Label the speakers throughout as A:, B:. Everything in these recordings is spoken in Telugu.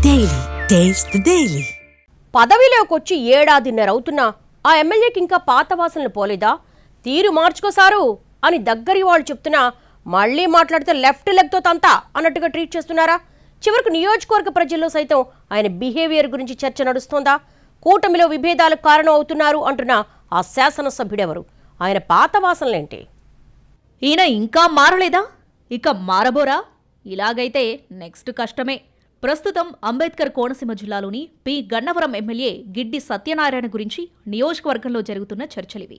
A: Daily taste the daily.
B: పదవిలోకొచ్చి ఏడాదిన్నర అవుతున్నా ఆ ఎమ్మెల్యేకి ఇంకా పాత వాసనలు పోలేదా? తీరు మార్చుకోసారు అని దగ్గరి వాళ్ళు చెప్తున్నా మళ్లీ మాట్లాడితే లెఫ్ట్ లెగ్తో తంతా అన్నట్టుగా ట్రీట్ చేస్తున్నారా? చివరకు నియోజకవర్గ ప్రజల్లో సైతం ఆయన బిహేవియర్ గురించి చర్చ నడుస్తోందా? కూటమిలో విభేదాలకు కారణం అవుతున్నారు అంటున్న ఆ శాసనసభ్యుడెవరు? ఆయన పాత వాసనలేంటి?
C: ఈయన ఇంకా మారలేదా? ఇక మారబోరా? ఇలాగైతే నెక్స్ట్ కష్టమే. ప్రస్తుతం అంబేద్కర్ కోనసీమ జిల్లాలోని పి గన్నవరం ఎమ్మెల్యే గిడ్డి సత్యనారాయణ గురించి నియోజకవర్గంలో జరుగుతున్న చర్చలివి.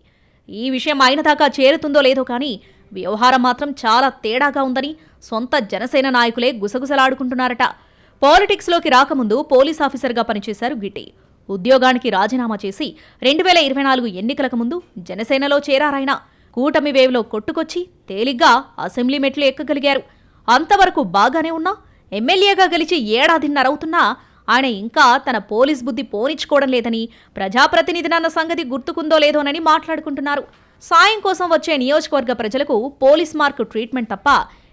C: ఈ విషయం ఆయన దాకా చేరుతుందో లేదో కానీ వ్యవహారం మాత్రం చాలా తేడాగా ఉందని సొంత జనసేన నాయకులే గుసగుసలాడుకుంటున్నారట. పాలిటిక్స్లోకి రాకముందు పోలీస్ ఆఫీసర్గా పనిచేశారు గిడ్డి. ఉద్యోగానికి రాజీనామా చేసి 2024 ఎన్నికలకు ముందు జనసేనలో చేరారాయన. కూటమి వేవ్లో కొట్టుకొచ్చి తేలిగ్గా అసెంబ్లీ మెట్లు ఎక్కగలిగారు. అంతవరకు బాగానే ఉన్నా ఎమ్మెల్యేగా గెలిచి ఏడాదిన్నర అవుతున్నా ఆయన ఇంకా తన పోలీస్ బుద్ధి పోనిచ్చుకోవడం లేదని, ప్రజాప్రతినిధినన్న సంగతి గుర్తుకుందో లేదోనని మాట్లాడుకుంటున్నారు. సాయం కోసం వచ్చే నియోజకవర్గ ప్రజలకు పోలీస్ మార్కు ట్రీట్మెంట్ తప్ప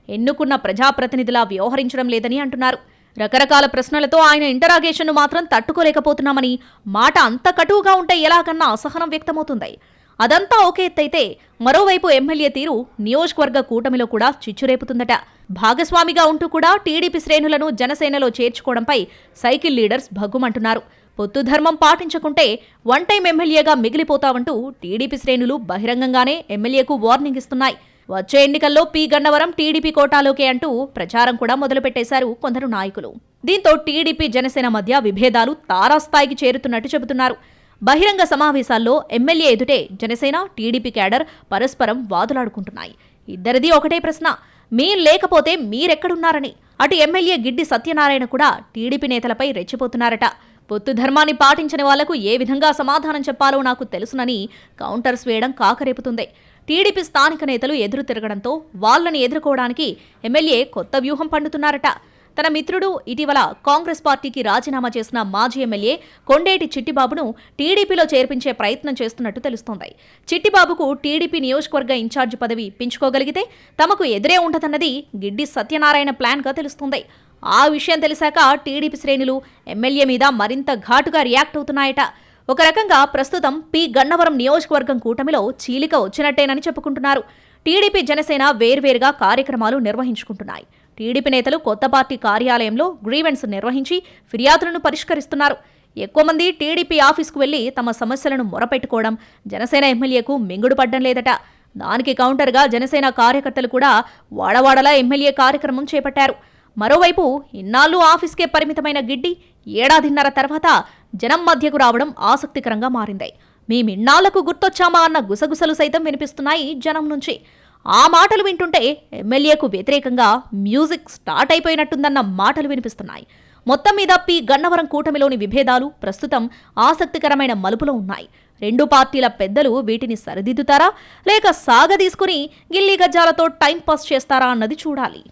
C: ఎన్నుకున్న ప్రజాప్రతినిధిలా వ్యవహరించడం లేదని అంటున్నారు. రకరకాల ప్రశ్నలతో ఆయన ఇంటరాగేషన్ను మాత్రం తట్టుకోలేకపోతున్నామని, మాట అంత కటువుగా ఉంటే ఎలాగన్నా అసహనం వ్యక్తమవుతుంది. అదంతా ఒకే ఎత్తైతే మరోవైపు ఎమ్మెల్యే తీరు నియోజకవర్గ కూటమిలో కూడా చిచ్చురేపుతుందట. భాగస్వామిగా ఉంటూ కూడా టీడీపీ శ్రేణులను జనసేనలో చేర్చుకోవడంపై సైకిల్ లీడర్స్ భగ్గుమంటున్నారు. పొత్తు ధర్మం పాటించకుంటే వన్ టైం ఎమ్మెల్యేగా మిగిలిపోతావంటూ టీడీపీ శ్రేణులు బహిరంగంగానే ఎమ్మెల్యేకు వార్నింగ్ ఇస్తున్నాయి. వచ్చే ఎన్నికల్లో పి గన్నవరం టీడీపీ కోటాలోకే అంటూ ప్రచారం కూడా మొదలుపెట్టేశారు కొందరు నాయకులు. దీంతో టీడీపీ జనసేన మధ్య విభేదాలు తారాస్థాయికి చేరుతున్నట్టు చెబుతున్నారు. బహిరంగ సమావేశాల్లో ఎమ్మెల్యే ఎదుటే జనసేన టీడీపీ క్యాడర్ పరస్పరం వాదులాడుకుంటున్నాయి. ఇద్దరిది ఒకటే ప్రశ్న, మేం లేకపోతే మీరెక్కడున్నారని. అటు ఎమ్మెల్యే గిడ్డి సత్యనారాయణ కూడా టీడీపీ నేతలపై రెచ్చిపోతున్నారట. పొత్తు ధర్మాన్ని పాటించని వాళ్లకు ఏ విధంగా సమాధానం చెప్పాలో నాకు తెలుసునని కౌంటర్స్ వేయడం కాకరేపుతుంది. టీడీపీ స్థానిక నేతలు ఎదురు తిరగడంతో వాళ్లని ఎదుర్కోవడానికి ఎమ్మెల్యే కొత్త వ్యూహం పండుతున్నారట. తన మిత్రుడు ఇటీవల కాంగ్రెస్ పార్టీకి రాజీనామా చేసిన మాజీ ఎమ్మెల్యే కొండేటి చిట్టిబాబును టీడీపీలో చేర్పించే ప్రయత్నం చేస్తున్నట్టు తెలుస్తోంది. చిట్టిబాబుకు టీడీపీ నియోజకవర్గ ఇన్ఛార్జి పదవి ఇప్పించుకోగలిగితే తమకు ఎదురే ఉండదన్నది గిడ్డి సత్యనారాయణ ప్లాన్గా తెలుస్తోంది. ఆ విషయం తెలిసాక టీడీపీ శ్రేణులు ఎమ్మెల్యే మీద మరింత ఘాటుగా రియాక్ట్ అవుతున్నాయట. ఒక రకంగా ప్రస్తుతం పి గన్నవరం నియోజకవర్గం కూటమిలో చీలిక వచ్చినట్టేనని చెప్పుకుంటున్నారు. టీడీపీ జనసేన వేర్వేరుగా కార్యక్రమాలు నిర్వహించుకుంటున్నాయి. టీడీపీ నేతలు కొత్త పార్టీ కార్యాలయంలో గ్రీవెన్స్ నిర్వహించి ఫిర్యాదులను పరిష్కరిస్తున్నారు. ఎక్కువ మంది టీడీపీ ఆఫీస్కు వెళ్లి తమ సమస్యలను మొరపెట్టుకోవడం జనసేన ఎమ్మెల్యేకు మింగుడు పడ్డం లేదట. దానికి కౌంటర్గా జనసేన కార్యకర్తలు కూడా వాడవాడలా ఎమ్మెల్యే కార్యక్రమం చేపట్టారు. మరోవైపు ఇన్నాళ్లు ఆఫీస్కే పరిమితమైన గిడ్డి ఏడాదిన్నర తర్వాత జనం మధ్యకు రావడం ఆసక్తికరంగా మారింది. మేమిన్నాళ్లకు గుర్తొచ్చామా అన్న గుసగుసలు సైతం వినిపిస్తున్నాయి జనం నుంచి. ఆ మాటలు వింటుంటే ఎమ్మెల్యేకు వ్యతిరేకంగా మ్యూజిక్ స్టార్ట్ అయిపోయినట్టుందన్న మాటలు వినిపిస్తున్నాయి. మొత్తం మీద పి గన్నవరం కూటమిలోని విభేదాలు ప్రస్తుతం ఆసక్తికరమైన మలుపులో ఉన్నాయి. రెండు పార్టీల పెద్దలు వీటిని సరిదిద్దుతారా లేక సాగదీసుకుని గిల్లీ గజ్జాలతో టైంపాస్ చేస్తారా అన్నది చూడాలి.